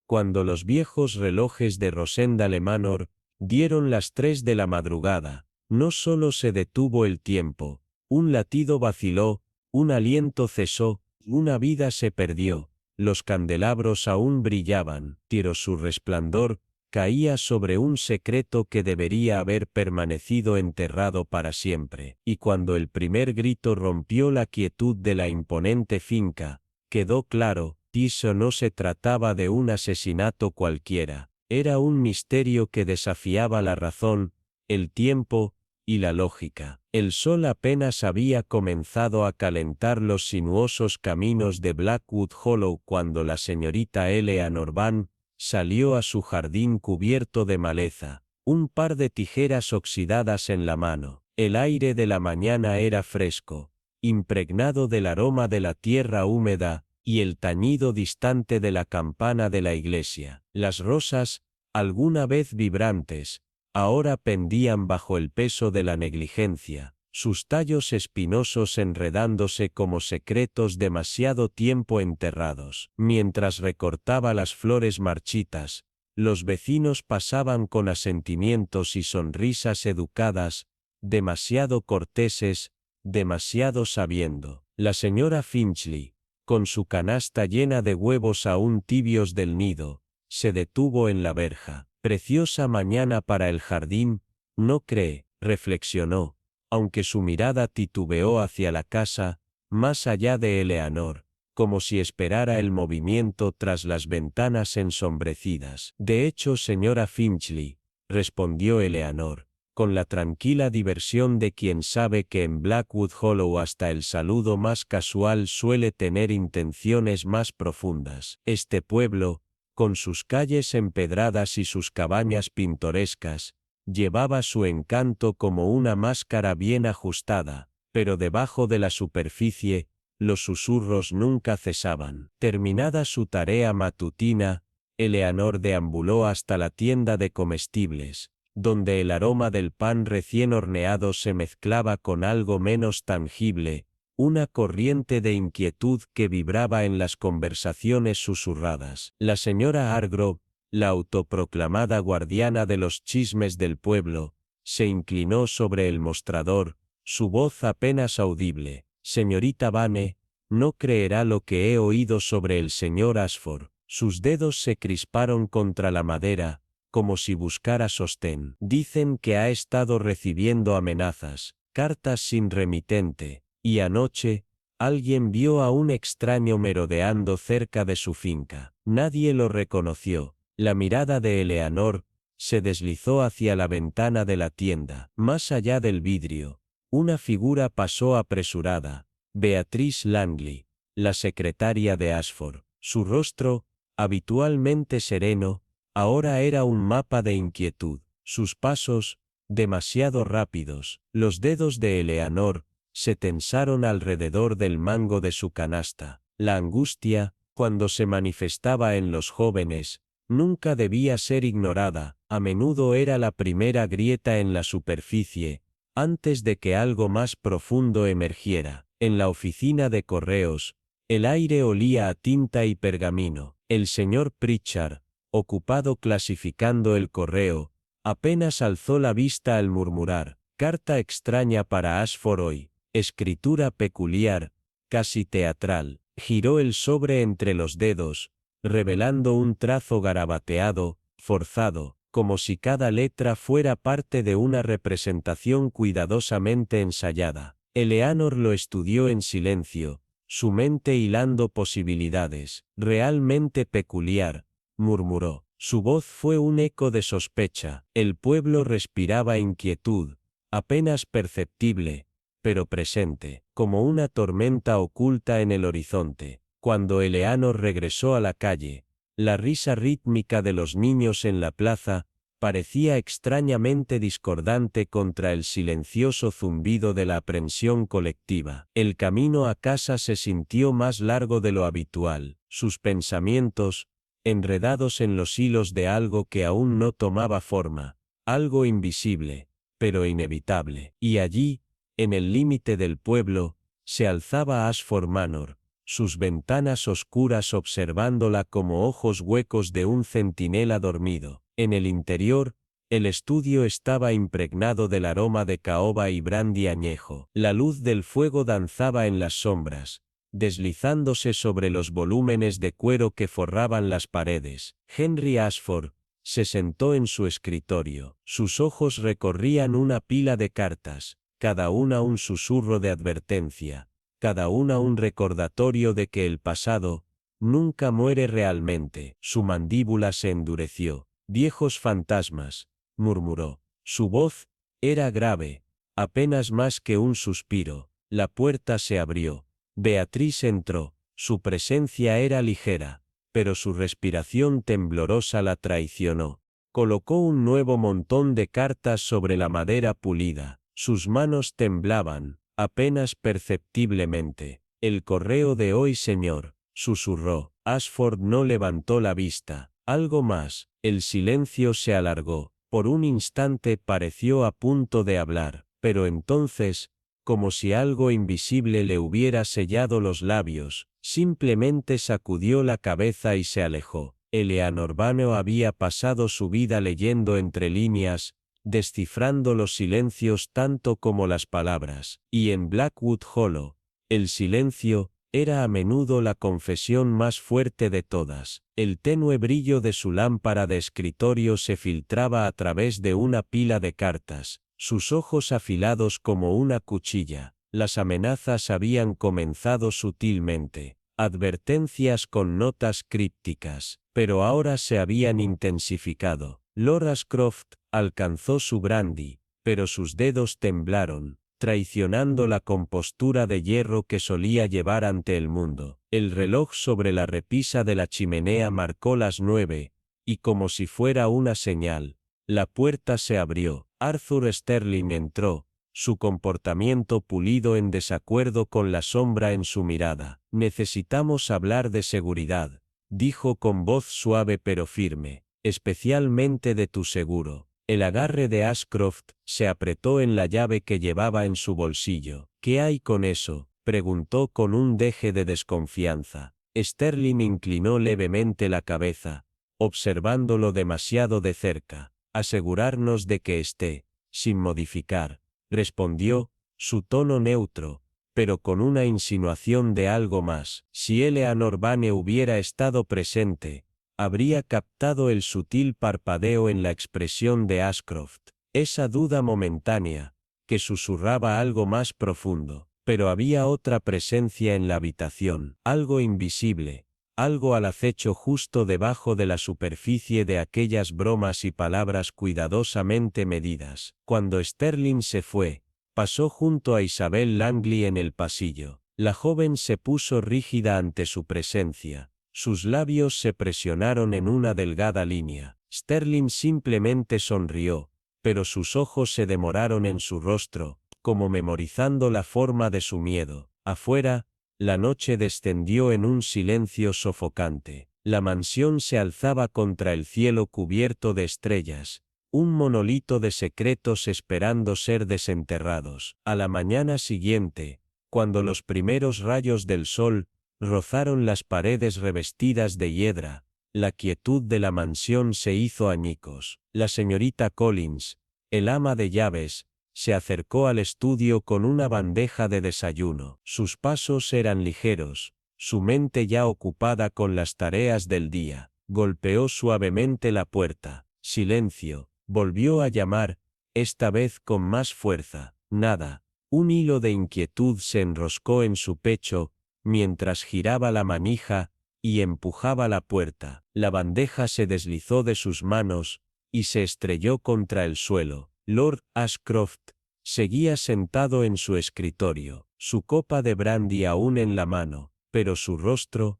Cuando los viejos relojes de Rosendale Manor dieron las 3 de la madrugada, no solo se detuvo el tiempo, un latido vaciló, un aliento cesó, una vida se perdió, los candelabros aún brillaban, pero su resplandor caía sobre un secreto que debería haber permanecido enterrado para siempre. Y cuando el primer grito rompió la quietud de la imponente finca, quedó claro, eso no se trataba de un asesinato cualquiera, era un misterio que desafiaba la razón, el tiempo y la lógica. El sol apenas había comenzado a calentar los sinuosos caminos de Blackwood Hollow cuando la señorita Eleanor Van salió a su jardín cubierto de maleza, un par de tijeras oxidadas en la mano. El aire de la mañana era fresco, impregnado del aroma de la tierra húmeda y el tañido distante de la campana de la iglesia. Las rosas, alguna vez vibrantes, ahora pendían bajo el peso de la negligencia, sus tallos espinosos enredándose como secretos demasiado tiempo enterrados. Mientras recortaba las flores marchitas, los vecinos pasaban con asentimientos y sonrisas educadas, demasiado corteses, demasiado sabiendo. La señora Finchley, con su canasta llena de huevos aún tibios del nido, se detuvo en la verja. Preciosa mañana para el jardín, ¿no cree?, reflexionó, aunque su mirada titubeó hacia la casa, más allá de Eleanor, como si esperara el movimiento tras las ventanas ensombrecidas. De hecho, señora Finchley, respondió Eleanor, con la tranquila diversión de quien sabe que en Blackwood Hollow hasta el saludo más casual suele tener intenciones más profundas. Este pueblo, con sus calles empedradas y sus cabañas pintorescas, llevaba su encanto como una máscara bien ajustada, pero debajo de la superficie, los susurros nunca cesaban. Terminada su tarea matutina, Eleanor deambuló hasta la tienda de comestibles, donde el aroma del pan recién horneado se mezclaba con algo menos tangible, una corriente de inquietud que vibraba en las conversaciones susurradas. La señora Hargrove, la autoproclamada guardiana de los chismes del pueblo, se inclinó sobre el mostrador, su voz apenas audible. Señorita Vane, no creerá lo que he oído sobre el señor Ashford. Sus dedos se crisparon contra la madera, como si buscara sostén. Dicen que ha estado recibiendo amenazas, cartas sin remitente, y anoche, alguien vio a un extraño merodeando cerca de su finca. Nadie lo reconoció. La mirada de Eleanor se deslizó hacia la ventana de la tienda. Más allá del vidrio, una figura pasó apresurada, Beatrice Langley, la secretaria de Ashford. Su rostro, habitualmente sereno, ahora era un mapa de inquietud. Sus pasos, demasiado rápidos, los dedos de Eleanor, se tensaron alrededor del mango de su canasta. La angustia, cuando se manifestaba en los jóvenes, nunca debía ser ignorada, a menudo era la primera grieta en la superficie, antes de que algo más profundo emergiera. En la oficina de correos, el aire olía a tinta y pergamino. El señor Pritchard, ocupado clasificando el correo, apenas alzó la vista al murmurar, carta extraña para Ashford hoy, escritura peculiar, casi teatral. Giró el sobre entre los dedos, revelando un trazo garabateado, forzado, como si cada letra fuera parte de una representación cuidadosamente ensayada. Eleanor lo estudió en silencio, su mente hilando posibilidades. Realmente peculiar, murmuró. Su voz fue un eco de sospecha. El pueblo respiraba inquietud, apenas perceptible, pero presente, como una tormenta oculta en el horizonte. Cuando Eleanor regresó a la calle, la risa rítmica de los niños en la plaza parecía extrañamente discordante contra el silencioso zumbido de la aprensión colectiva. El camino a casa se sintió más largo de lo habitual. Sus pensamientos, enredados en los hilos de algo que aún no tomaba forma, algo invisible, pero inevitable. Y allí, en el límite del pueblo, se alzaba Ashford Manor, sus ventanas oscuras observándola como ojos huecos de un centinela dormido. En el interior, el estudio estaba impregnado del aroma de caoba y brandy añejo. La luz del fuego danzaba en las sombras, deslizándose sobre los volúmenes de cuero que forraban las paredes. Henry Ashford se sentó en su escritorio. Sus ojos recorrían una pila de cartas, cada una un susurro de advertencia, cada una un recordatorio de que el pasado nunca muere realmente. Su mandíbula se endureció. Viejos fantasmas, murmuró. Su voz era grave, apenas más que un suspiro. La puerta se abrió. Beatriz entró. Su presencia era ligera, pero su respiración temblorosa la traicionó. Colocó un nuevo montón de cartas sobre la madera pulida. Sus manos temblaban, apenas perceptiblemente. El correo de hoy, señor, susurró. Ashford no levantó la vista. Algo más. El silencio se alargó. Por un instante pareció a punto de hablar, pero entonces, como si algo invisible le hubiera sellado los labios, simplemente sacudió la cabeza y se alejó. Eleanor Banner había pasado su vida leyendo entre líneas, descifrando los silencios tanto como las palabras, y en Blackwood Hollow, el silencio era a menudo la confesión más fuerte de todas. El tenue brillo de su lámpara de escritorio se filtraba a través de una pila de cartas, sus ojos afilados como una cuchilla. Las amenazas habían comenzado sutilmente, advertencias con notas crípticas, pero ahora se habían intensificado. Lord Ashcroft alcanzó su brandy, pero sus dedos temblaron, traicionando la compostura de hierro que solía llevar ante el mundo. El reloj sobre la repisa de la chimenea marcó las 9, y como si fuera una señal, la puerta se abrió. Arthur Sterling entró, su comportamiento pulido en desacuerdo con la sombra en su mirada. Necesitamos hablar de seguridad, dijo con voz suave pero firme, especialmente de tu seguro. El agarre de Ashcroft se apretó en la llave que llevaba en su bolsillo. ¿Qué hay con eso?, preguntó con un deje de desconfianza. Sterling inclinó levemente la cabeza, observándolo demasiado de cerca. Asegurarnos de que esté, sin modificar, respondió, su tono neutro, pero con una insinuación de algo más. Si Eleanor Banner hubiera estado presente, habría captado el sutil parpadeo en la expresión de Ashcroft, esa duda momentánea, que susurraba algo más profundo. Pero había otra presencia en la habitación, algo invisible, algo al acecho justo debajo de la superficie de aquellas bromas y palabras cuidadosamente medidas. Cuando Sterling se fue, pasó junto a Isabel Langley en el pasillo. La joven se puso rígida ante su presencia. Sus labios se presionaron en una delgada línea. Sterling simplemente sonrió, pero sus ojos se demoraron en su rostro, como memorizando la forma de su miedo. Afuera, la noche descendió en un silencio sofocante. La mansión se alzaba contra el cielo cubierto de estrellas, un monolito de secretos esperando ser desenterrados. A la mañana siguiente, cuando los primeros rayos del sol rozaron las paredes revestidas de hiedra, la quietud de la mansión se hizo añicos. La señorita Collins, el ama de llaves, se acercó al estudio con una bandeja de desayuno. Sus pasos eran ligeros, su mente ya ocupada con las tareas del día. Golpeó suavemente la puerta. Silencio. Volvió a llamar, esta vez con más fuerza. Nada. Un hilo de inquietud se enroscó en su pecho, mientras giraba la manija y empujaba la puerta. La bandeja se deslizó de sus manos y se estrelló contra el suelo. Lord Ashcroft seguía sentado en su escritorio, su copa de brandy aún en la mano, pero su rostro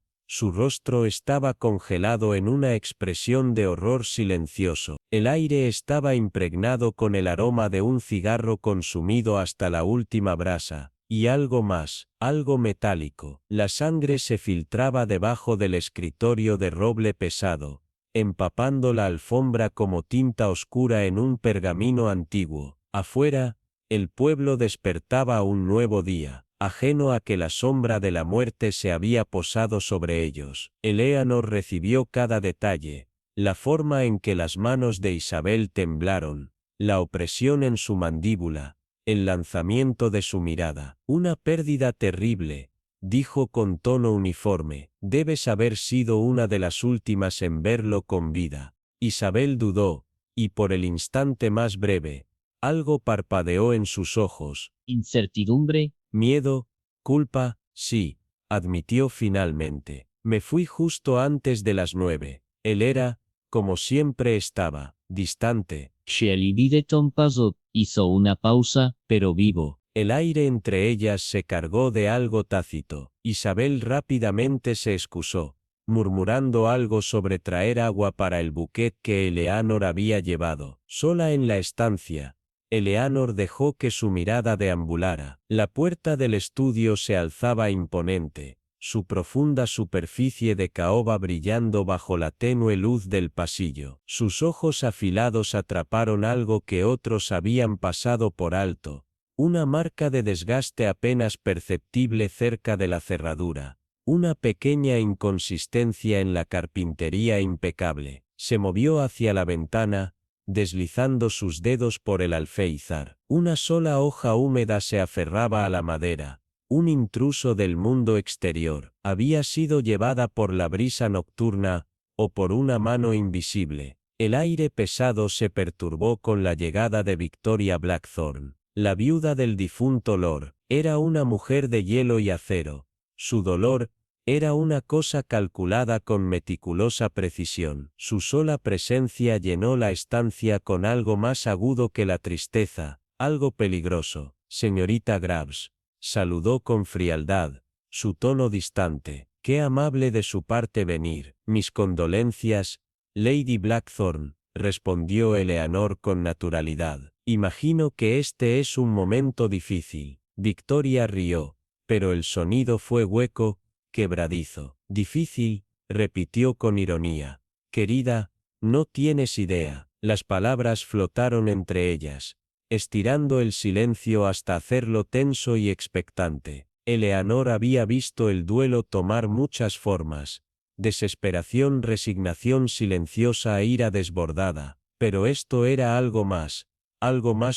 estaba congelado en una expresión de horror silencioso. El aire estaba impregnado con el aroma de un cigarro consumido hasta la última brasa, y algo más, algo metálico. La sangre se filtraba debajo del escritorio de roble pesado, empapando la alfombra como tinta oscura en un pergamino antiguo. Afuera, el pueblo despertaba a un nuevo día. ajeno a que la sombra de la muerte se había posado sobre ellos. Eleanor recibió cada detalle, la forma en que las manos de Isabel temblaron, la opresión en su mandíbula, el lanzamiento de su mirada. Una pérdida terrible, dijo con tono uniforme, debes haber sido una de las últimas en verlo con vida. Isabel dudó, y por el instante más breve, algo parpadeó en sus ojos. Incertidumbre. Miedo, culpa, sí, admitió finalmente. Me fui justo antes de las 9. Él era, como siempre estaba, distante. Shelley Bideton pasó, hizo una pausa, pero vivo. El aire entre ellas se cargó de algo tácito. Isabel rápidamente se excusó, murmurando algo sobre traer agua para el buquet que Eleanor había llevado. Sola en la estancia, Eleanor dejó que su mirada deambulara. La puerta del estudio se alzaba imponente, su profunda superficie de caoba brillando bajo la tenue luz del pasillo. Sus ojos afilados atraparon algo que otros habían pasado por alto, una marca de desgaste apenas perceptible cerca de la cerradura, una pequeña inconsistencia en la carpintería impecable. Se movió hacia la ventana, deslizando sus dedos por el alféizar. Una sola hoja húmeda se aferraba a la madera. Un intruso del mundo exterior. Había sido llevada por la brisa nocturna, o por una mano invisible. El aire pesado se perturbó con la llegada de Victoria Blackthorne. La viuda del difunto Lord era una mujer de hielo y acero. Su dolor era una cosa calculada con meticulosa precisión. Su sola presencia llenó la estancia con algo más agudo que la tristeza, algo peligroso. Señorita Graves, saludó con frialdad, su tono distante. Qué amable de su parte venir. Mis condolencias, Lady Blackthorne, respondió Eleanor con naturalidad. Imagino que este es un momento difícil. Victoria rió, pero el sonido fue hueco, quebradizo. Difícil, repitió con ironía. Querida, no tienes idea. Las palabras flotaron entre ellas, estirando el silencio hasta hacerlo tenso y expectante. Eleanor había visto el duelo tomar muchas formas: desesperación, resignación silenciosa e ira desbordada, pero esto era algo más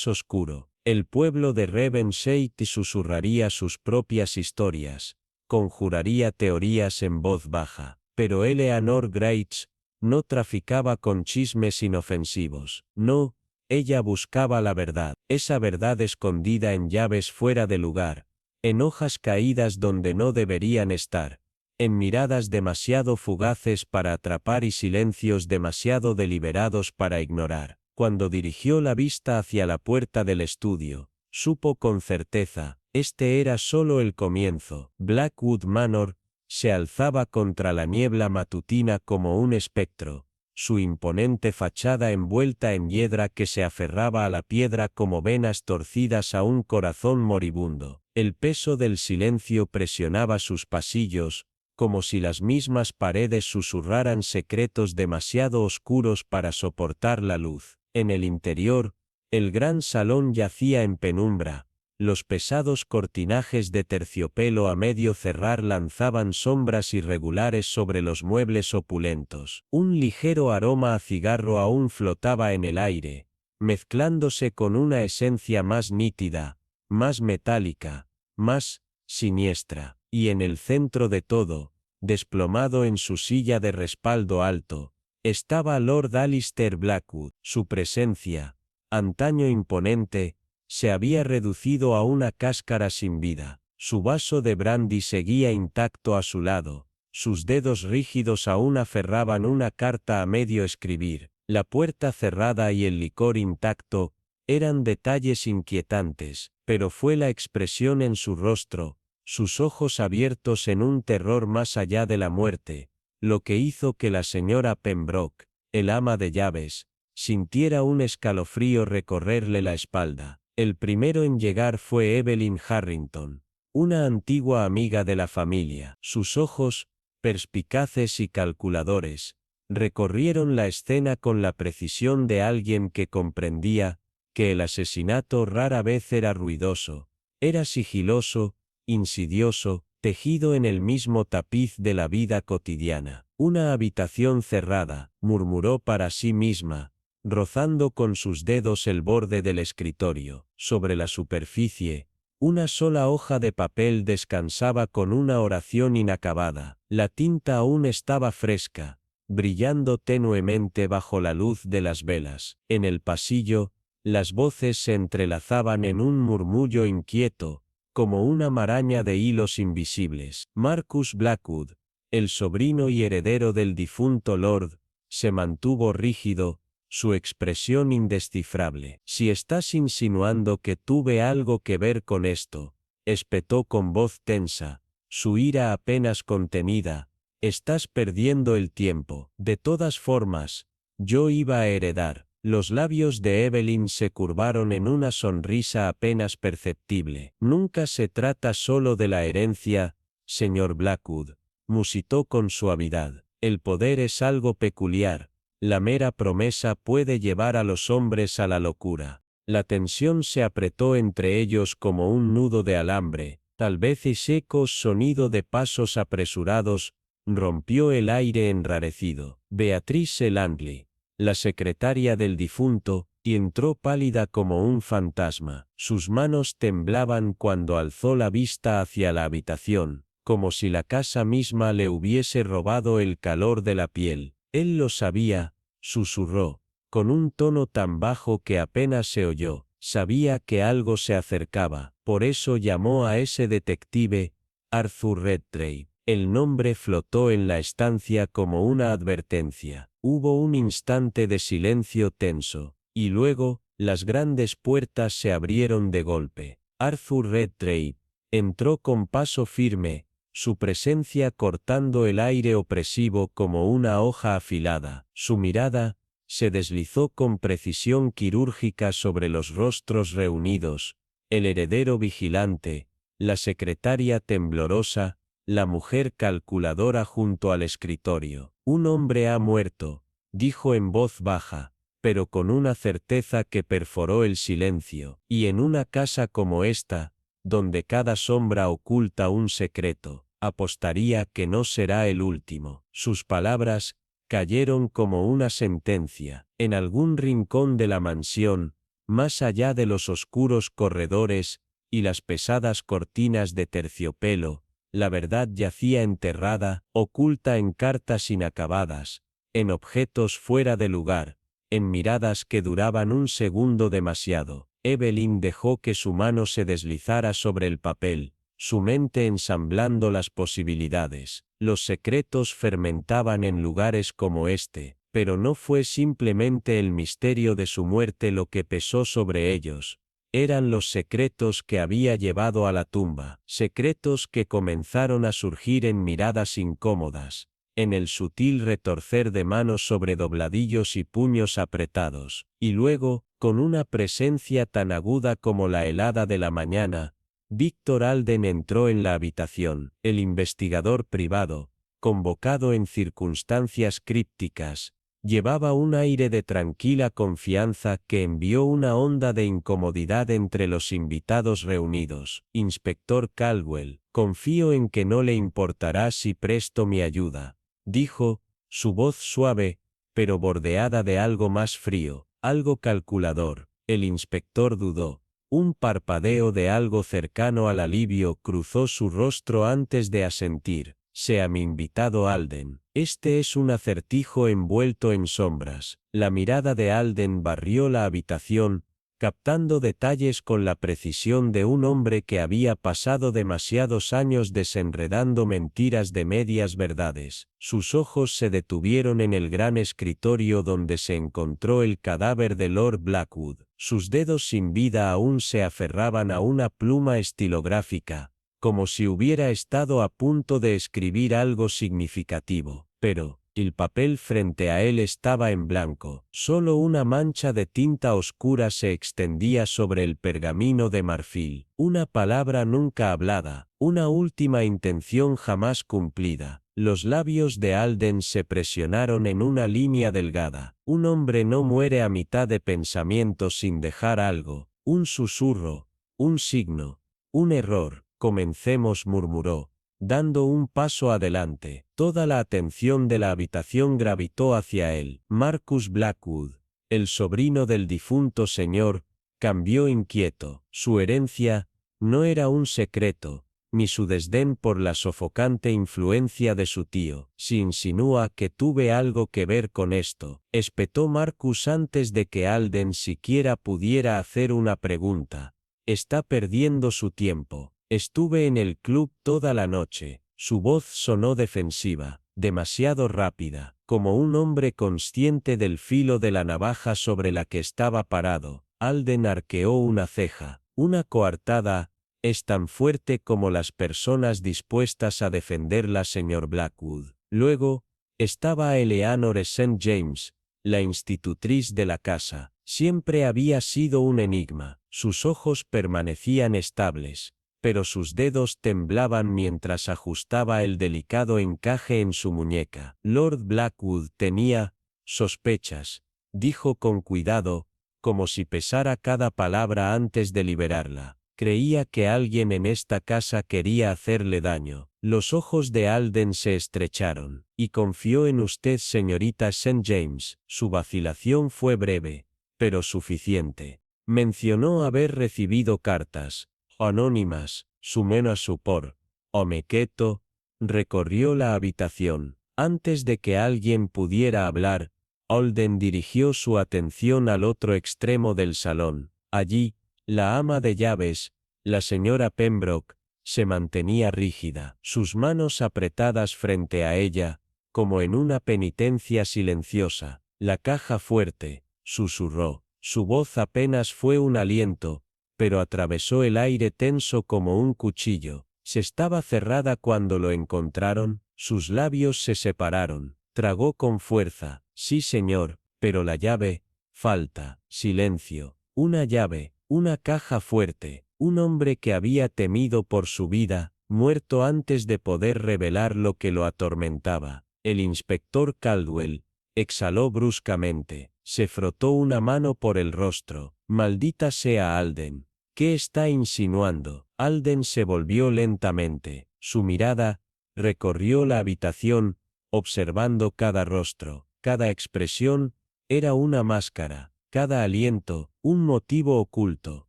oscuro. El pueblo de Ravenshead susurraría sus propias historias, conjuraría teorías en voz baja, pero Eleanor Grates no traficaba con chismes inofensivos. No, ella buscaba la verdad, esa verdad escondida en llaves fuera de lugar, en hojas caídas donde no deberían estar, en miradas demasiado fugaces para atrapar y silencios demasiado deliberados para ignorar. Cuando dirigió la vista hacia la puerta del estudio, supo con certeza, este era solo el comienzo. Blackwood Manor se alzaba contra la niebla matutina como un espectro, su imponente fachada envuelta en hiedra que se aferraba a la piedra como venas torcidas a un corazón moribundo. El peso del silencio presionaba sus pasillos, como si las mismas paredes susurraran secretos demasiado oscuros para soportar la luz. En el interior, el gran salón yacía en penumbra. Los pesados cortinajes de terciopelo a medio cerrar lanzaban sombras irregulares sobre los muebles opulentos. Un ligero aroma a cigarro aún flotaba en el aire, mezclándose con una esencia más nítida, más metálica, más siniestra. Y en el centro de todo, desplomado en su silla de respaldo alto, estaba Lord Alistair Blackwood. Su presencia, antaño imponente, se había reducido a una cáscara sin vida. Su vaso de brandy seguía intacto a su lado, sus dedos rígidos aún aferraban una carta a medio escribir. La puerta cerrada y el licor intacto eran detalles inquietantes, pero fue la expresión en su rostro, sus ojos abiertos en un terror más allá de la muerte, lo que hizo que la señora Pembroke, el ama de llaves, sintiera un escalofrío recorrerle la espalda. El primero en llegar fue Evelyn Harrington, una antigua amiga de la familia. Sus ojos, perspicaces y calculadores, recorrieron la escena con la precisión de alguien que comprendía que el asesinato rara vez era ruidoso, era sigiloso, insidioso, tejido en el mismo tapiz de la vida cotidiana. Una habitación cerrada, murmuró para sí misma, rozando con sus dedos el borde del escritorio. Sobre la superficie, una sola hoja de papel descansaba con una oración inacabada. La tinta aún estaba fresca, brillando tenuemente bajo la luz de las velas. En el pasillo, las voces se entrelazaban en un murmullo inquieto, como una maraña de hilos invisibles. Marcus Blackwood, el sobrino y heredero del difunto Lord, se mantuvo rígido, su expresión indescifrable. Si estás insinuando que tuve algo que ver con esto, espetó con voz tensa, su ira apenas contenida, estás perdiendo el tiempo. De todas formas, yo iba a heredar. Los labios de Evelyn se curvaron en una sonrisa apenas perceptible. Nunca se trata solo de la herencia, señor Blackwood, musitó con suavidad. El poder es algo peculiar. La mera promesa puede llevar a los hombres a la locura. La tensión se apretó entre ellos como un nudo de alambre, tal vez y seco sonido de pasos apresurados, rompió el aire enrarecido. Beatrice Langley, la secretaria del difunto, y entró pálida como un fantasma. Sus manos temblaban cuando alzó la vista hacia la habitación, como si la casa misma le hubiese robado el calor de la piel. Él lo sabía, susurró, con un tono tan bajo que apenas se oyó. Sabía que algo se acercaba, por eso llamó a ese detective, Arthur Redgrave. El nombre flotó en la estancia como una advertencia. Hubo un instante de silencio tenso, y luego, las grandes puertas se abrieron de golpe. Arthur Redgrave entró con paso firme, su presencia cortando el aire opresivo como una hoja afilada. Su mirada se deslizó con precisión quirúrgica sobre los rostros reunidos, el heredero vigilante, la secretaria temblorosa, la mujer calculadora junto al escritorio. Un hombre ha muerto, dijo en voz baja, pero con una certeza que perforó el silencio. Y en una casa como esta, donde cada sombra oculta un secreto, apostaría que no será el último. Sus palabras cayeron como una sentencia. En algún rincón de la mansión, más allá de los oscuros corredores y las pesadas cortinas de terciopelo, la verdad yacía enterrada, oculta en cartas inacabadas, en objetos fuera de lugar, en miradas que duraban un segundo demasiado. Evelyn dejó que su mano se deslizara sobre el papel, su mente ensamblando las posibilidades. Los secretos fermentaban en lugares como este, pero no fue simplemente el misterio de su muerte lo que pesó sobre ellos. Eran los secretos que había llevado a la tumba, secretos que comenzaron a surgir en miradas incómodas, en el sutil retorcer de manos sobre dobladillos y puños apretados, y luego, con una presencia tan aguda como la helada de la mañana, Víctor Alden entró en la habitación. El investigador privado, convocado en circunstancias crípticas, llevaba un aire de tranquila confianza que envió una onda de incomodidad entre los invitados reunidos. Inspector Caldwell, confío en que no le importará si presto mi ayuda, dijo, su voz suave, pero bordeada de algo más frío, algo calculador. El inspector dudó. Un parpadeo de algo cercano al alivio cruzó su rostro antes de asentir. Sea mi invitado Alden. Este es un acertijo envuelto en sombras. La mirada de Alden barrió la habitación, captando detalles con la precisión de un hombre que había pasado demasiados años desenredando mentiras de medias verdades. Sus ojos se detuvieron en el gran escritorio donde se encontró el cadáver de Lord Blackwood. Sus dedos sin vida aún se aferraban a una pluma estilográfica, como si hubiera estado a punto de escribir algo significativo, pero el papel frente a él estaba en blanco. Solo una mancha de tinta oscura se extendía sobre el pergamino de marfil. Una palabra nunca hablada, una última intención jamás cumplida. Los labios de Alden se presionaron en una línea delgada. Un hombre no muere a mitad de pensamiento sin dejar algo, un susurro, un signo, un error. Comencemos, murmuró, dando un paso adelante. Toda la atención de la habitación gravitó hacia él. Marcus Blackwood, el sobrino del difunto señor, cambió inquieto. Su herencia no era un secreto, ni su desdén por la sofocante influencia de su tío. Si insinúa que tuve algo que ver con esto, espetó Marcus antes de que Alden siquiera pudiera hacer una pregunta. Está perdiendo su tiempo. Estuve en el club toda la noche. Su voz sonó defensiva, demasiado rápida, como un hombre consciente del filo de la navaja sobre la que estaba parado. Alden arqueó una ceja. Una coartada es tan fuerte como las personas dispuestas a defenderla, señor Blackwood. Luego, estaba Eleanor St. James, la institutriz de la casa. Siempre había sido un enigma. Sus ojos permanecían estables, pero sus dedos temblaban mientras ajustaba el delicado encaje en su muñeca. Lord Blackwood tenía sospechas, dijo con cuidado, como si pesara cada palabra antes de liberarla. Creía que alguien en esta casa quería hacerle daño. Los ojos de Alden se estrecharon. Y confió en usted, señorita St. James. Su vacilación fue breve, pero suficiente. Mencionó haber recibido cartas anónimas, su menos supor. Omequeto recorrió la habitación. Antes de que alguien pudiera hablar, Alden dirigió su atención al otro extremo del salón. Allí, la ama de llaves, la señora Pembroke, se mantenía rígida, sus manos apretadas frente a ella, como en una penitencia silenciosa. La caja fuerte, susurró. Su voz apenas fue un aliento, pero atravesó el aire tenso como un cuchillo. ¿Se estaba cerrada cuando lo encontraron? Sus labios se separaron. Tragó con fuerza. Sí, señor, pero la llave, falta. Silencio. Una llave, una caja fuerte. Un hombre que había temido por su vida, muerto antes de poder revelar lo que lo atormentaba. El inspector Caldwell exhaló bruscamente. Se frotó una mano por el rostro. Maldita sea Alden. ¿Qué está insinuando? Alden se volvió lentamente. Su mirada recorrió la habitación, observando cada rostro, cada expresión, era una máscara, cada aliento, un motivo oculto.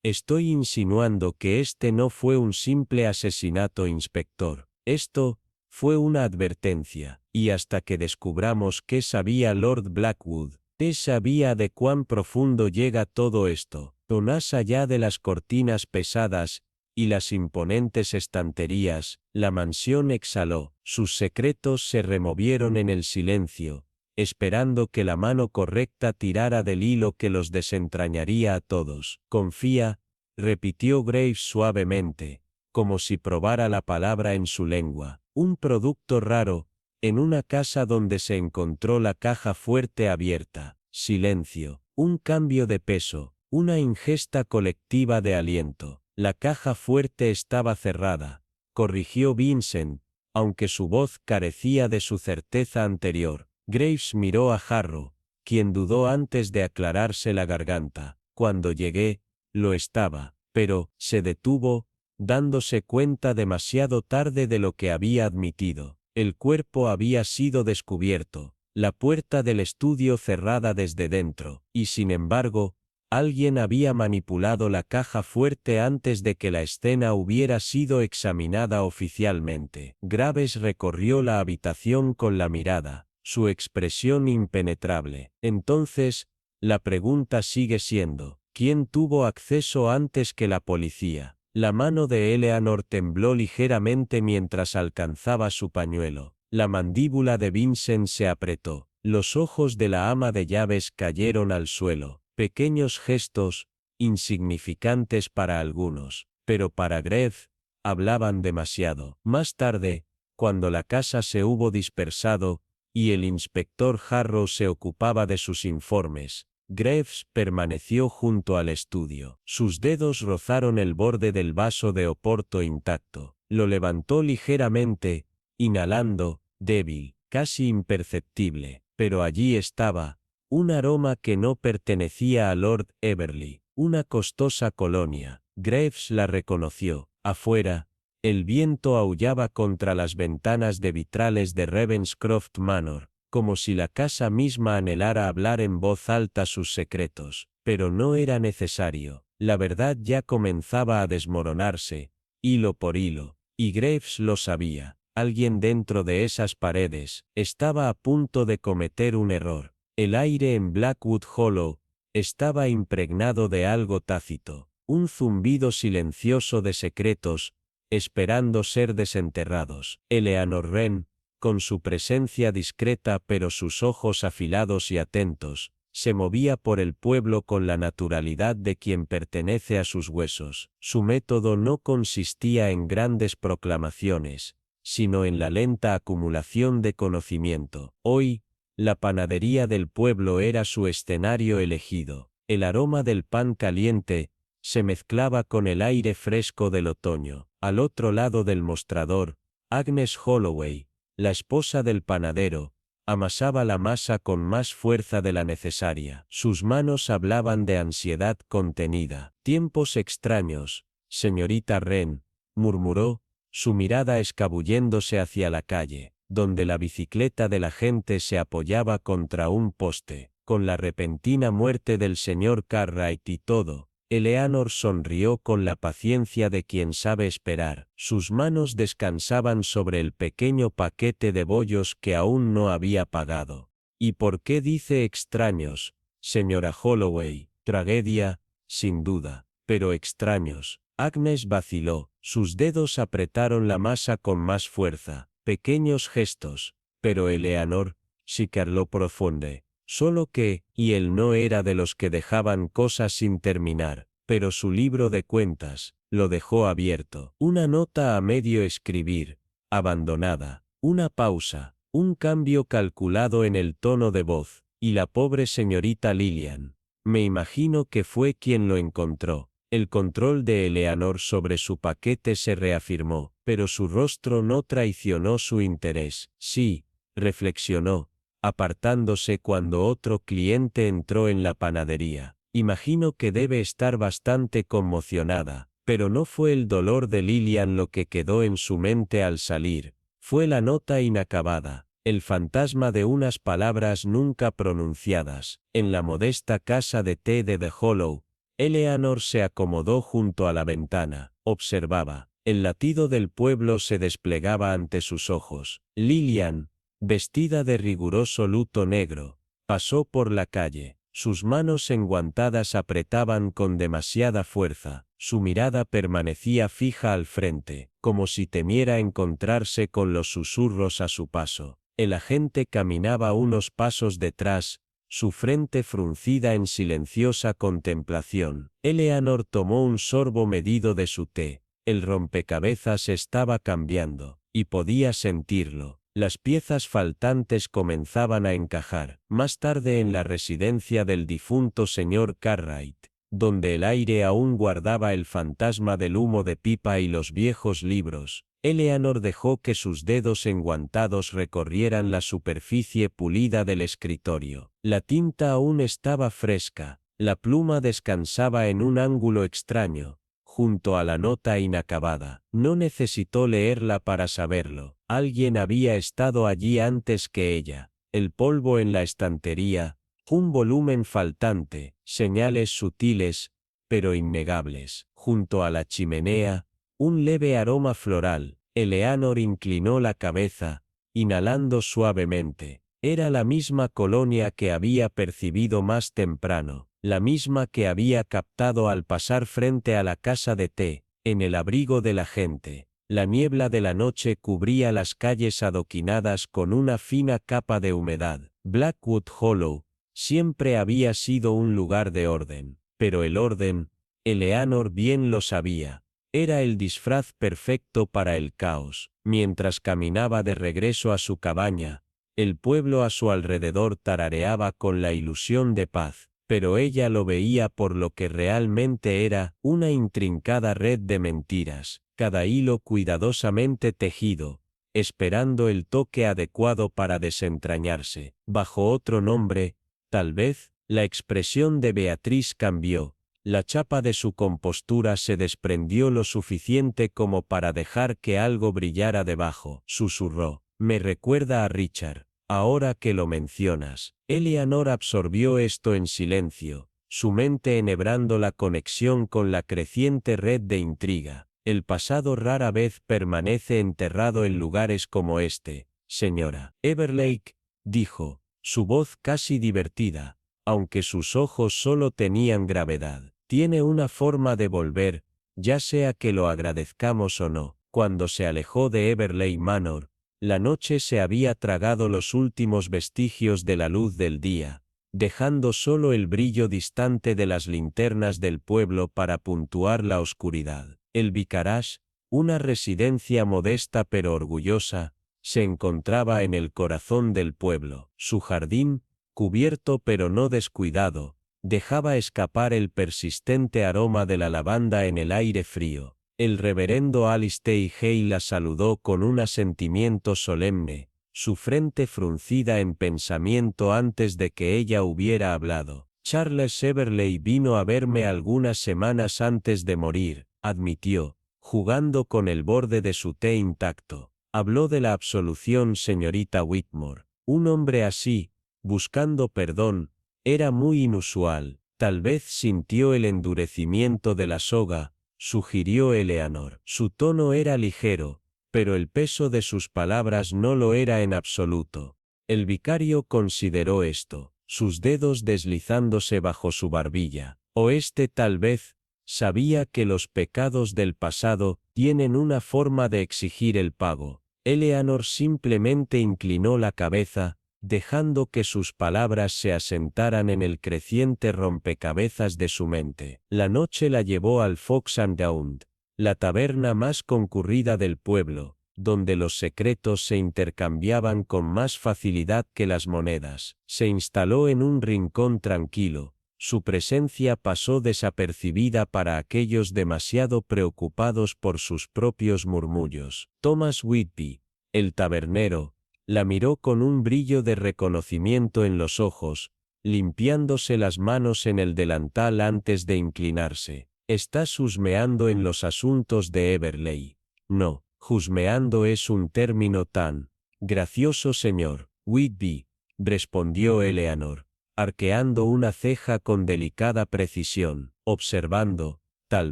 Estoy insinuando que este no fue un simple asesinato, inspector. Esto fue una advertencia, y hasta que descubramos qué sabía Lord Blackwood, qué sabía de cuán profundo llega todo esto, más allá de las cortinas pesadas y las imponentes estanterías, la mansión exhaló. Sus secretos se removieron en el silencio, esperando que la mano correcta tirara del hilo que los desentrañaría a todos. Confía, repitió Graves suavemente, como si probara la palabra en su lengua. Un producto raro, en una casa donde se encontró la caja fuerte abierta. Silencio, un cambio de peso, una ingesta colectiva de aliento. La caja fuerte estaba cerrada, corrigió Vincent, aunque su voz carecía de su certeza anterior. Graves miró a Harrow, quien dudó antes de aclararse la garganta. Cuando llegué, lo estaba, pero se detuvo, dándose cuenta demasiado tarde de lo que había admitido. El cuerpo había sido descubierto, la puerta del estudio cerrada desde dentro, y sin embargo, alguien había manipulado la caja fuerte antes de que la escena hubiera sido examinada oficialmente. Graves recorrió la habitación con la mirada, su expresión impenetrable. Entonces, la pregunta sigue siendo, ¿quién tuvo acceso antes que la policía? La mano de Eleanor tembló ligeramente mientras alcanzaba su pañuelo. La mandíbula de Vincent se apretó. Los ojos de la ama de llaves cayeron al suelo. Pequeños gestos, insignificantes para algunos, pero para Graves, hablaban demasiado. Más tarde, cuando la casa se hubo dispersado, y el inspector Harrow se ocupaba de sus informes, Graves permaneció junto al estudio. Sus dedos rozaron el borde del vaso de Oporto intacto. Lo levantó ligeramente, inhalando, débil, casi imperceptible, pero allí estaba, un aroma que no pertenecía a Lord Everley, una costosa colonia. Graves la reconoció. Afuera, El viento aullaba contra las ventanas de vitrales de Ravenscroft Manor, como si la casa misma anhelara hablar en voz alta sus secretos, pero no era necesario. La verdad ya comenzaba a desmoronarse, hilo por hilo, y Graves lo sabía. Alguien dentro de esas paredes estaba a punto de cometer un error. El aire en Blackwood Hollow estaba impregnado de algo tácito, un zumbido silencioso de secretos, esperando ser desenterrados. Eleanor Wren, con su presencia discreta pero sus ojos afilados y atentos, se movía por el pueblo con la naturalidad de quien pertenece a sus huesos. Su método no consistía en grandes proclamaciones, sino en la lenta acumulación de conocimiento. Hoy, la panadería del pueblo era su escenario elegido. El aroma del pan caliente se mezclaba con el aire fresco del otoño. Al otro lado del mostrador, Agnes Holloway, la esposa del panadero, amasaba la masa con más fuerza de la necesaria. Sus manos hablaban de ansiedad contenida. Tiempos extraños, señorita Wren, murmuró, su mirada escabulléndose hacia la calle, donde la bicicleta de la gente se apoyaba contra un poste. Con la repentina muerte del señor Cartwright y todo, Eleanor sonrió con la paciencia de quien sabe esperar. Sus manos descansaban sobre el pequeño paquete de bollos que aún no había pagado. ¿Y por qué dice extraños, señora Holloway? Tragedia, sin duda, pero extraños. Agnes vaciló, sus dedos apretaron la masa con más fuerza. Pequeños gestos, pero Eleanor, sí que lo profunde. Solo que, y él no era de los que dejaban cosas sin terminar, pero su libro de cuentas lo dejó abierto. Una nota a medio escribir, abandonada, una pausa, un cambio calculado en el tono de voz, y la pobre señorita Lillian. Me imagino que fue quien lo encontró. El control de Eleanor sobre su paquete se reafirmó, pero su rostro no traicionó su interés. Sí, reflexionó, apartándose cuando otro cliente entró en la panadería. Imagino que debe estar bastante conmocionada, pero no fue el dolor de Lillian lo que quedó en su mente al salir, fue la nota inacabada, el fantasma de unas palabras nunca pronunciadas. En la modesta casa de té de The Hollow, Eleanor se acomodó junto a la ventana, observaba. El latido del pueblo se desplegaba ante sus ojos. Lillian, vestida de riguroso luto negro, pasó por la calle. Sus manos enguantadas apretaban con demasiada fuerza. Su mirada permanecía fija al frente, como si temiera encontrarse con los susurros a su paso. El agente caminaba unos pasos detrás, su frente fruncida en silenciosa contemplación. Eleanor tomó un sorbo medido de su té. El rompecabezas estaba cambiando, y podía sentirlo. Las piezas faltantes comenzaban a encajar. Más tarde en la residencia del difunto señor Cartwright, donde el aire aún guardaba el fantasma del humo de pipa y los viejos libros, Eleanor dejó que sus dedos enguantados recorrieran la superficie pulida del escritorio. La tinta aún estaba fresca, la pluma descansaba en un ángulo extraño, junto a la nota inacabada. No necesitó leerla para saberlo. Alguien había estado allí antes que ella. El polvo en la estantería, un volumen faltante, señales sutiles, pero innegables. Junto a la chimenea, un leve aroma floral. Eleanor inclinó la cabeza, inhalando suavemente. Era la misma colonia que había percibido más temprano, la misma que había captado al pasar frente a la casa de té, en el abrigo de la gente. La niebla de la noche cubría las calles adoquinadas con una fina capa de humedad. Blackwood Hollow siempre había sido un lugar de orden, pero el orden, Eleanor bien lo sabía, era el disfraz perfecto para el caos. Mientras caminaba de regreso a su cabaña, el pueblo a su alrededor tarareaba con la ilusión de paz, pero ella lo veía por lo que realmente era, una intrincada red de mentiras, cada hilo cuidadosamente tejido, esperando el toque adecuado para desentrañarse. Bajo otro nombre, tal vez, la expresión de Beatriz cambió. La chapa de su compostura se desprendió lo suficiente como para dejar que algo brillara debajo. Susurró. Me recuerda a Richard. Ahora que lo mencionas. Eleanor absorbió esto en silencio, su mente enhebrando la conexión con la creciente red de intriga. El pasado rara vez permanece enterrado en lugares como este, señora. Everlake, dijo, su voz casi divertida, aunque sus ojos solo tenían gravedad. Tiene una forma de volver, ya sea que lo agradezcamos o no. Cuando se alejó de Everlake Manor, la noche se había tragado los últimos vestigios de la luz del día, dejando solo el brillo distante de las linternas del pueblo para puntuar la oscuridad. El Vicarage, una residencia modesta pero orgullosa, se encontraba en el corazón del pueblo. Su jardín, cubierto pero no descuidado, dejaba escapar el persistente aroma de la lavanda en el aire frío. El reverendo Alistair Hay la saludó con un asentimiento solemne, su frente fruncida en pensamiento antes de que ella hubiera hablado. Charles Everley vino a verme algunas semanas antes de morir, admitió, jugando con el borde de su té intacto. Habló de la absolución, señorita Whitmore. Un hombre así, buscando perdón, era muy inusual. Tal vez sintió el endurecimiento de la soga, sugirió Eleanor. Su tono era ligero, pero el peso de sus palabras no lo era en absoluto. El vicario consideró esto, sus dedos deslizándose bajo su barbilla. O tal vez, sabía que los pecados del pasado tienen una forma de exigir el pago. Eleanor simplemente inclinó la cabeza, dejando que sus palabras se asentaran en el creciente rompecabezas de su mente. La noche la llevó al Fox and Hound, la taberna más concurrida del pueblo, donde los secretos se intercambiaban con más facilidad que las monedas. Se instaló en un rincón tranquilo. Su presencia pasó desapercibida para aquellos demasiado preocupados por sus propios murmullos. Thomas Whitby, el tabernero, la miró con un brillo de reconocimiento en los ojos, limpiándose las manos en el delantal antes de inclinarse. ¿Estás husmeando en los asuntos de Everley? No, husmeando es un término tan gracioso, señor Whitby, respondió Eleanor, arqueando una ceja con delicada precisión, observando, tal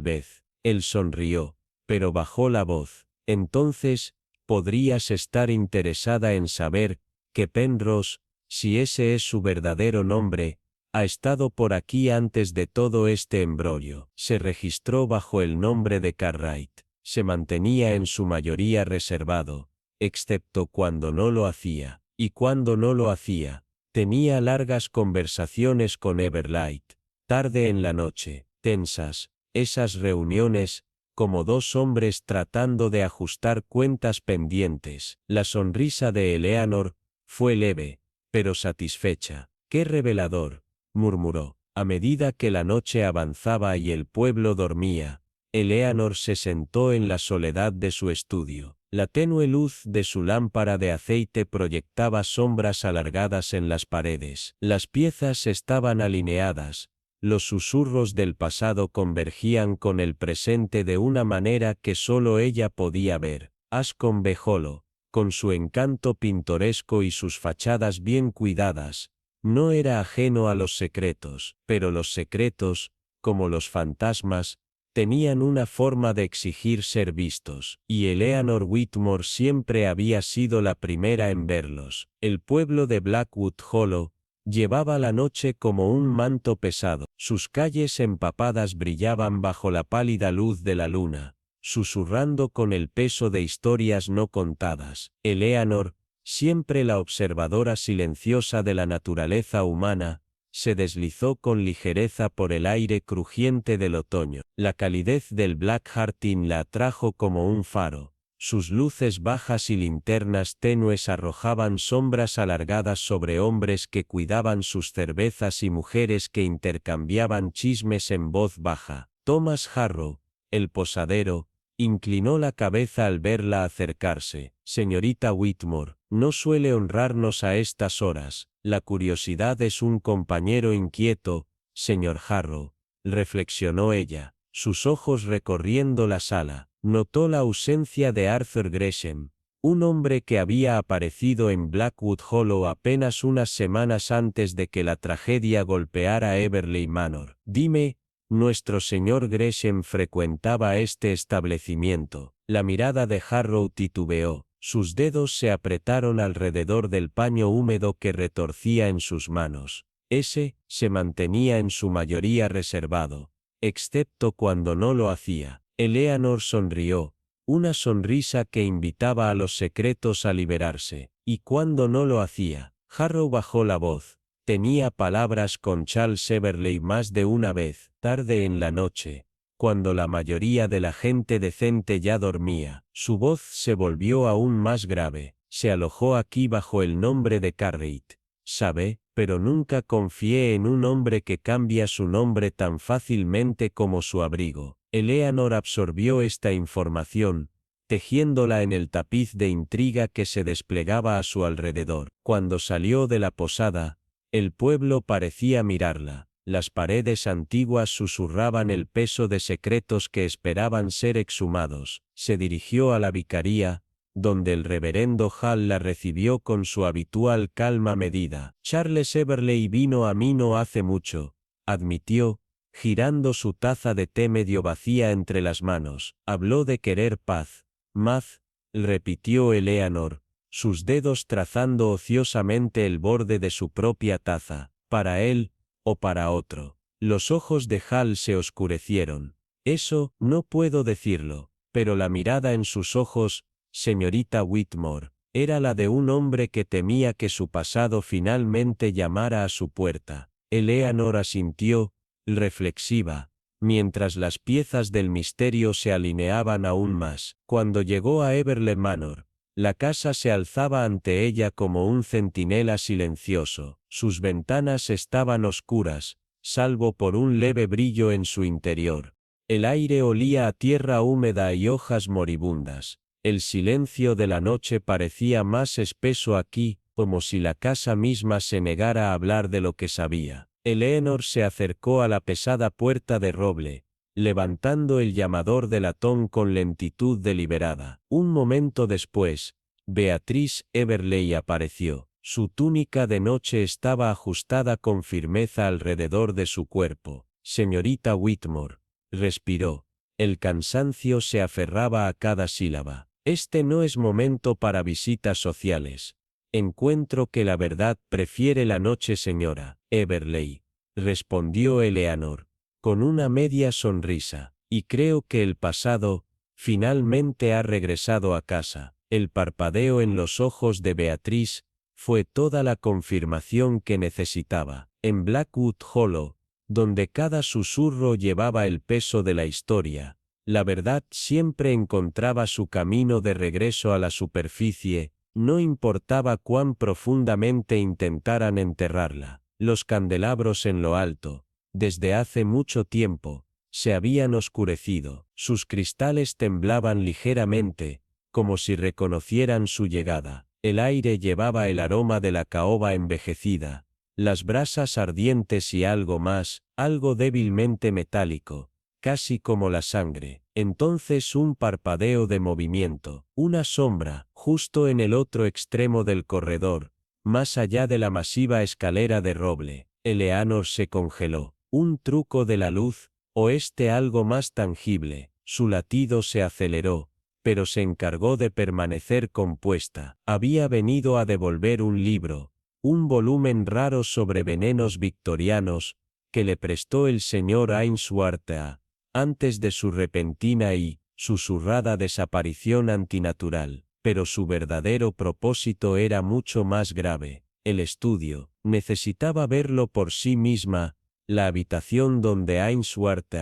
vez. Él sonrió, pero bajó la voz. Entonces, podrías estar interesada en saber que Penrose, si ese es su verdadero nombre, ha estado por aquí antes de todo este embrollo. Se registró bajo el nombre de Cartwright. Se mantenía en su mayoría reservado, excepto cuando no lo hacía. Y cuando no lo hacía, tenía largas conversaciones con Everlight. Tarde en la noche, tensas, esas reuniones, como dos hombres tratando de ajustar cuentas pendientes. La sonrisa de Eleanor fue leve, pero satisfecha. ¡Qué revelador!, murmuró. A medida que la noche avanzaba y el pueblo dormía, Eleanor se sentó en la soledad de su estudio. La tenue luz de su lámpara de aceite proyectaba sombras alargadas en las paredes. Las piezas estaban alineadas. Los susurros del pasado convergían con el presente de una manera que solo ella podía ver. Ascombe Hollow, con su encanto pintoresco y sus fachadas bien cuidadas, no era ajeno a los secretos, pero los secretos, como los fantasmas, tenían una forma de exigir ser vistos, y Eleanor Whitmore siempre había sido la primera en verlos. El pueblo de Blackwood Hollow llevaba la noche como un manto pesado. Sus calles empapadas brillaban bajo la pálida luz de la luna, susurrando con el peso de historias no contadas. Eleanor, siempre la observadora silenciosa de la naturaleza humana, se deslizó con ligereza por el aire crujiente del otoño. La calidez del Black Hart Inn la atrajo como un faro. Sus luces bajas y linternas tenues arrojaban sombras alargadas sobre hombres que cuidaban sus cervezas y mujeres que intercambiaban chismes en voz baja. Thomas Harrow, el posadero, inclinó la cabeza al verla acercarse. Señorita Whitmore, no suele honrarnos a estas horas. La curiosidad es un compañero inquieto, señor Harrow, reflexionó ella, sus ojos recorriendo la sala. Notó la ausencia de Arthur Gresham, un hombre que había aparecido en Blackwood Hollow apenas unas semanas antes de que la tragedia golpeara Everleigh Manor. Dime, nuestro señor Gresham frecuentaba este establecimiento. La mirada de Harrow titubeó, sus dedos se apretaron alrededor del paño húmedo que retorcía en sus manos. Ese se mantenía en su mayoría reservado, excepto cuando no lo hacía. Eleanor sonrió, una sonrisa que invitaba a los secretos a liberarse. Y cuando no lo hacía, Harrow bajó la voz. Tenía palabras con Charles Everleigh más de una vez, tarde en la noche, cuando la mayoría de la gente decente ya dormía. Su voz se volvió aún más grave. Se alojó aquí bajo el nombre de Cartwright. Sabe, pero nunca confié en un hombre que cambia su nombre tan fácilmente como su abrigo. Eleanor absorbió esta información, tejiéndola en el tapiz de intriga que se desplegaba a su alrededor. Cuando salió de la posada, el pueblo parecía mirarla. Las paredes antiguas susurraban el peso de secretos que esperaban ser exhumados. Se dirigió a la vicaría, donde el reverendo Hall la recibió con su habitual calma medida. Charles Everleigh vino a mí no hace mucho, admitió, girando su taza de té medio vacía entre las manos. Habló de querer paz. Maz, repitió Eleanor, sus dedos trazando ociosamente el borde de su propia taza. ¿Para él, o para otro? Los ojos de Hall se oscurecieron. Eso, no puedo decirlo, pero la mirada en sus ojos, señorita Whitmore, era la de un hombre que temía que su pasado finalmente llamara a su puerta. Eleanor asintió, reflexiva, mientras las piezas del misterio se alineaban aún más. Cuando llegó a Everleigh Manor, la casa se alzaba ante ella como un centinela silencioso. Sus ventanas estaban oscuras, salvo por un leve brillo en su interior. El aire olía a tierra húmeda y hojas moribundas. El silencio de la noche parecía más espeso aquí, como si la casa misma se negara a hablar de lo que sabía. Eleanor se acercó a la pesada puerta de roble, levantando el llamador de latón con lentitud deliberada. Un momento después, Beatrice Everleigh apareció. Su túnica de noche estaba ajustada con firmeza alrededor de su cuerpo. Señorita Whitmore, respiró. El cansancio se aferraba a cada sílaba. Este no es momento para visitas sociales. Encuentro que la verdad prefiere la noche, señora Everleigh, respondió Eleanor, con una media sonrisa, y creo que el pasado, finalmente ha regresado a casa. El parpadeo en los ojos de Beatrice fue toda la confirmación que necesitaba. En Blackwood Hollow, donde cada susurro llevaba el peso de la historia, la verdad siempre encontraba su camino de regreso a la superficie, no importaba cuán profundamente intentaran enterrarla. Los candelabros en lo alto, desde hace mucho tiempo, se habían oscurecido. Sus cristales temblaban ligeramente, como si reconocieran su llegada. El aire llevaba el aroma de la caoba envejecida, las brasas ardientes y algo más, algo débilmente metálico, casi como la sangre. Entonces un parpadeo de movimiento, una sombra, justo en el otro extremo del corredor, más allá de la masiva escalera de roble. Eleanor se congeló. Un truco de la luz, o algo más tangible. Su latido se aceleró, pero se encargó de permanecer compuesta. Había venido a devolver un libro, un volumen raro sobre venenos victorianos, que le prestó el señor Ainsworth antes de su repentina y susurrada desaparición antinatural. Pero su verdadero propósito era mucho más grave. El estudio, necesitaba verlo por sí misma, la habitación donde Ainsworth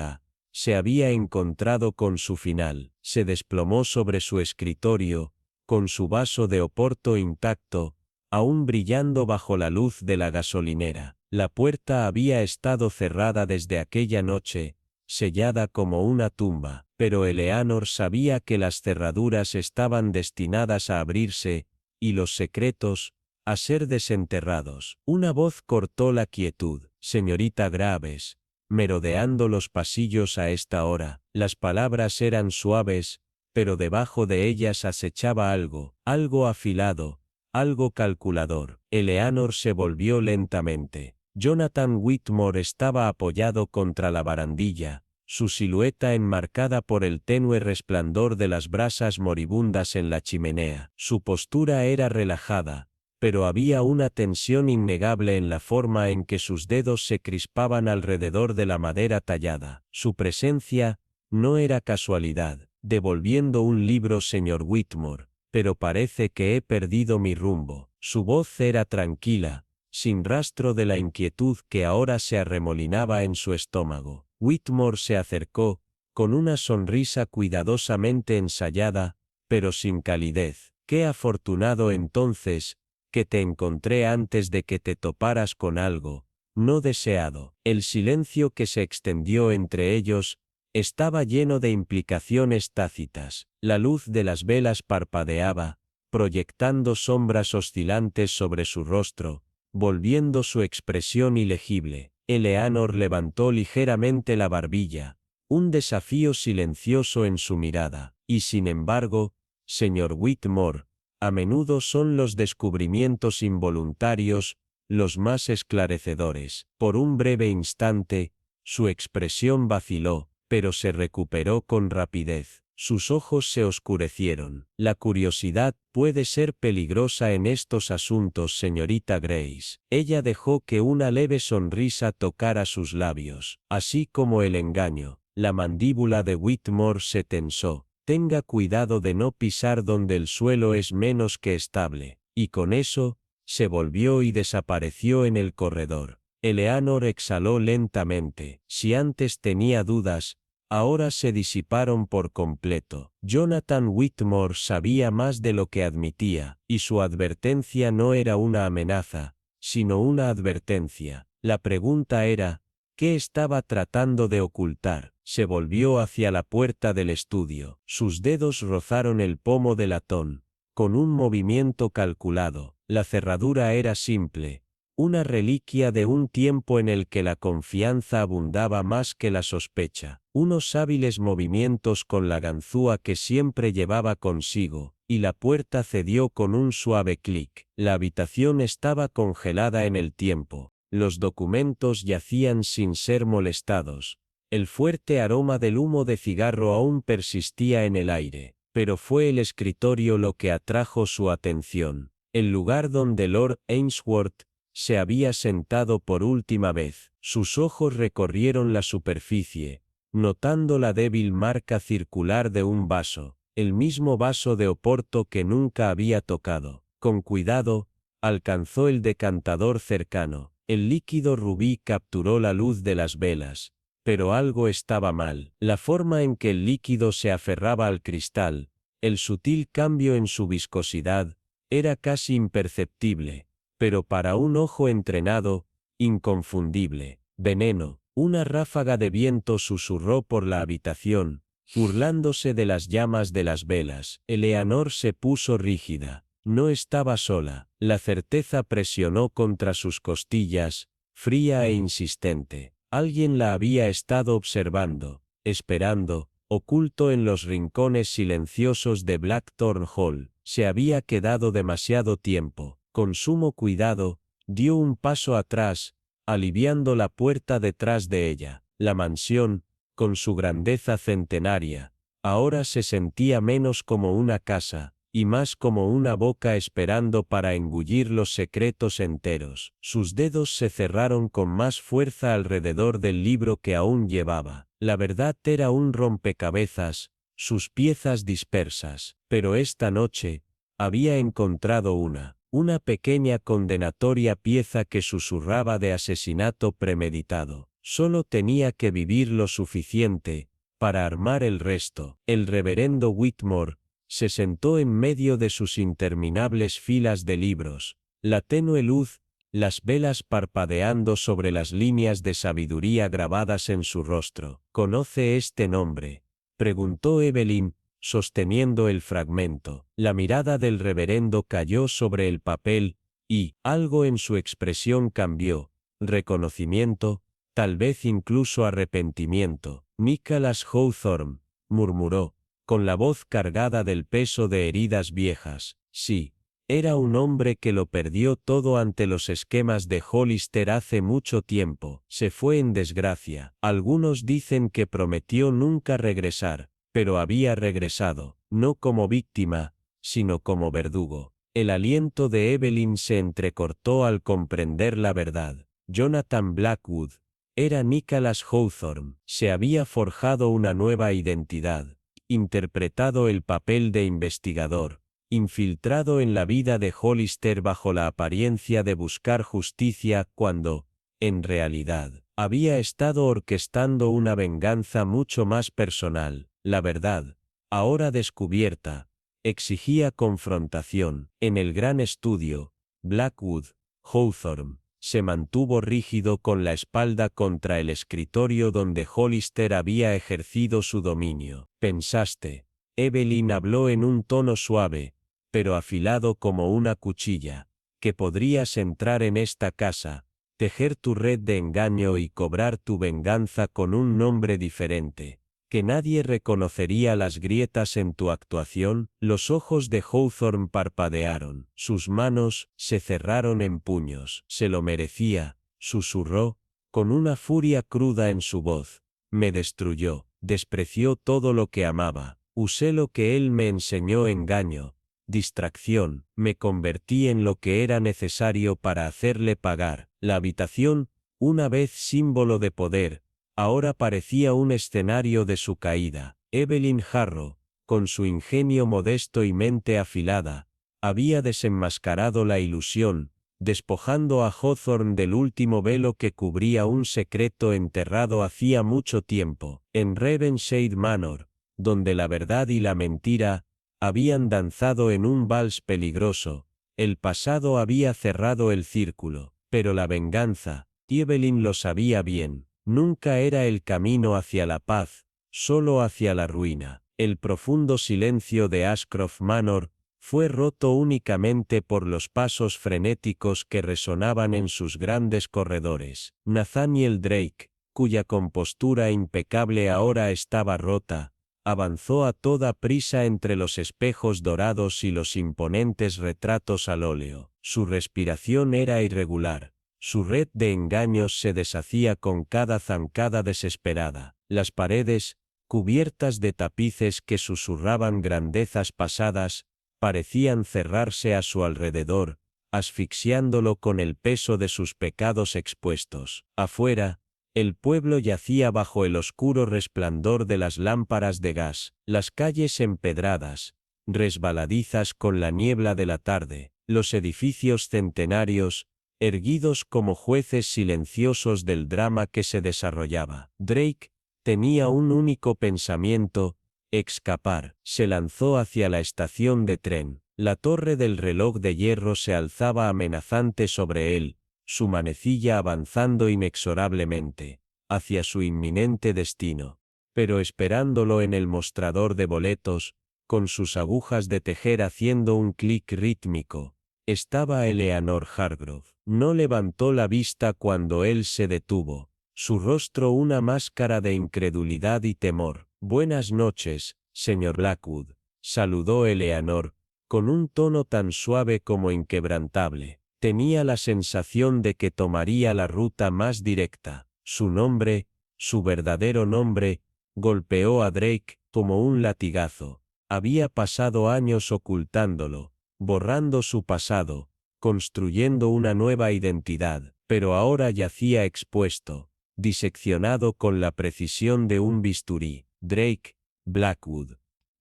se había encontrado con su final. Se desplomó sobre su escritorio, con su vaso de oporto intacto, aún brillando bajo la luz de la gasolinera. La puerta había estado cerrada desde aquella noche, sellada como una tumba, pero Eleanor sabía que las cerraduras estaban destinadas a abrirse, y los secretos, a ser desenterrados. Una voz cortó la quietud. Señorita Graves, merodeando los pasillos a esta hora. Las palabras eran suaves, pero debajo de ellas acechaba algo afilado, algo calculador. Eleanor se volvió lentamente. Jonathan Whitmore estaba apoyado contra la barandilla, su silueta enmarcada por el tenue resplandor de las brasas moribundas en la chimenea. Su postura era relajada, pero había una tensión innegable en la forma en que sus dedos se crispaban alrededor de la madera tallada. Su presencia no era casualidad. Devolviendo un libro, señor Whitmore, pero parece que he perdido mi rumbo. Su voz era tranquila, sin rastro de la inquietud que ahora se arremolinaba en su estómago. Whitmore se acercó, con una sonrisa cuidadosamente ensayada, pero sin calidez. Qué afortunado entonces, que te encontré antes de que te toparas con algo no deseado. El silencio que se extendió entre ellos estaba lleno de implicaciones tácitas. La luz de las velas parpadeaba, proyectando sombras oscilantes sobre su rostro, volviendo su expresión ilegible. Eleanor levantó ligeramente la barbilla, un desafío silencioso en su mirada. Y sin embargo, señor Whitmore, a menudo son los descubrimientos involuntarios los más esclarecedores. Por un breve instante, su expresión vaciló, pero se recuperó con rapidez. Sus ojos se oscurecieron. La curiosidad puede ser peligrosa en estos asuntos, señorita Grace. Ella dejó que una leve sonrisa tocara sus labios, así como el engaño. La mandíbula de Whitmore se tensó. Tenga cuidado de no pisar donde el suelo es menos que estable. Y con eso, se volvió y desapareció en el corredor. Eleanor exhaló lentamente. Si antes tenía dudas, ahora se disiparon por completo. Jonathan Whitmore sabía más de lo que admitía, y su advertencia no era una amenaza, sino una advertencia. La pregunta era, ¿qué estaba tratando de ocultar? Se volvió hacia la puerta del estudio. Sus dedos rozaron el pomo de latón, con un movimiento calculado. La cerradura era simple, una reliquia de un tiempo en el que la confianza abundaba más que la sospecha. Unos hábiles movimientos con la ganzúa que siempre llevaba consigo, y la puerta cedió con un suave clic. La habitación estaba congelada en el tiempo. Los documentos yacían sin ser molestados. El fuerte aroma del humo de cigarro aún persistía en el aire, pero fue el escritorio lo que atrajo su atención. El lugar donde Lord Ainsworth se había sentado por última vez. Sus ojos recorrieron la superficie, notando la débil marca circular de un vaso, el mismo vaso de Oporto que nunca había tocado. Con cuidado, alcanzó el decantador cercano. El líquido rubí capturó la luz de las velas, pero algo estaba mal. La forma en que el líquido se aferraba al cristal, el sutil cambio en su viscosidad, era casi imperceptible, pero para un ojo entrenado, inconfundible. Veneno. Una ráfaga de viento susurró por la habitación, burlándose de las llamas de las velas. Eleanor se puso rígida. No estaba sola. La certeza presionó contra sus costillas, fría e insistente. Alguien la había estado observando, esperando, oculto en los rincones silenciosos de Blackthorn Hall. Se había quedado demasiado tiempo. Con sumo cuidado, dio un paso atrás, aliviando la puerta detrás de ella. La mansión, con su grandeza centenaria, ahora se sentía menos como una casa, y más como una boca esperando para engullir los secretos enteros. Sus dedos se cerraron con más fuerza alrededor del libro que aún llevaba. La verdad era un rompecabezas, sus piezas dispersas, pero esta noche, había encontrado una pequeña condenatoria pieza que susurraba de asesinato premeditado. Solo tenía que vivir lo suficiente para armar el resto. El reverendo Whitmore se sentó en medio de sus interminables filas de libros, la tenue luz, las velas parpadeando sobre las líneas de sabiduría grabadas en su rostro. ¿Conoce este nombre?, preguntó Evelyn, sosteniendo el fragmento. La mirada del reverendo cayó sobre el papel, y algo en su expresión cambió. Reconocimiento, tal vez incluso arrepentimiento. Nicholas Hawthorne, murmuró, con la voz cargada del peso de heridas viejas. Sí, era un hombre que lo perdió todo ante los esquemas de Hollister hace mucho tiempo. Se fue en desgracia. Algunos dicen que prometió nunca regresar, pero había regresado, no como víctima, sino como verdugo. El aliento de Evelyn se entrecortó al comprender la verdad. Jonathan Blackwood era Nicholas Hawthorne. Se había forjado una nueva identidad, interpretado el papel de investigador, infiltrado en la vida de Hollister bajo la apariencia de buscar justicia cuando, en realidad, había estado orquestando una venganza mucho más personal. La verdad, ahora descubierta, exigía confrontación. En el gran estudio, Blackwood, Hawthorne se mantuvo rígido con la espalda contra el escritorio donde Hollister había ejercido su dominio. «Pensaste», Evelyn habló en un tono suave, pero afilado como una cuchilla, «que podrías entrar en esta casa, tejer tu red de engaño y cobrar tu venganza con un nombre diferente, que nadie reconocería las grietas en tu actuación». Los ojos de Hawthorne parpadearon, sus manos se cerraron en puños. «Se lo merecía», susurró, con una furia cruda en su voz. «Me destruyó, despreció todo lo que amaba, usé lo que él me enseñó: engaño, distracción, me convertí en lo que era necesario para hacerle pagar». La habitación, una vez símbolo de poder, ahora parecía un escenario de su caída. Evelyn Harrow, con su ingenio modesto y mente afilada, había desenmascarado la ilusión, despojando a Hawthorne del último velo que cubría un secreto enterrado hacía mucho tiempo. En Ravensshade Manor, donde la verdad y la mentira habían danzado en un vals peligroso, el pasado había cerrado el círculo, pero la venganza, y Evelyn lo sabía bien, nunca era el camino hacia la paz, solo hacia la ruina. El profundo silencio de Ashcroft Manor fue roto únicamente por los pasos frenéticos que resonaban en sus grandes corredores. Nathaniel Drake, cuya compostura impecable ahora estaba rota, avanzó a toda prisa entre los espejos dorados y los imponentes retratos al óleo. Su respiración era irregular. Su red de engaños se deshacía con cada zancada desesperada. Las paredes, cubiertas de tapices que susurraban grandezas pasadas, parecían cerrarse a su alrededor, asfixiándolo con el peso de sus pecados expuestos. Afuera, el pueblo yacía bajo el oscuro resplandor de las lámparas de gas, las calles empedradas, resbaladizas con la niebla de la tarde, los edificios centenarios, erguidos como jueces silenciosos del drama que se desarrollaba. Drake tenía un único pensamiento: escapar. Se lanzó hacia la estación de tren. La torre del reloj de hierro se alzaba amenazante sobre él, su manecilla avanzando inexorablemente hacia su inminente destino. Pero esperándolo en el mostrador de boletos, con sus agujas de tejer haciendo un clic rítmico, estaba Eleanor Hargrove. No levantó la vista cuando él se detuvo, su rostro una máscara de incredulidad y temor. «Buenas noches, señor Blackwood», saludó Eleanor, con un tono tan suave como inquebrantable. Tenía la sensación de que tomaría la ruta más directa. Su nombre, su verdadero nombre, golpeó a Drake como un latigazo. Había pasado años ocultándolo, borrando su pasado, construyendo una nueva identidad, pero ahora yacía expuesto, diseccionado con la precisión de un bisturí. Drake, Blackwood,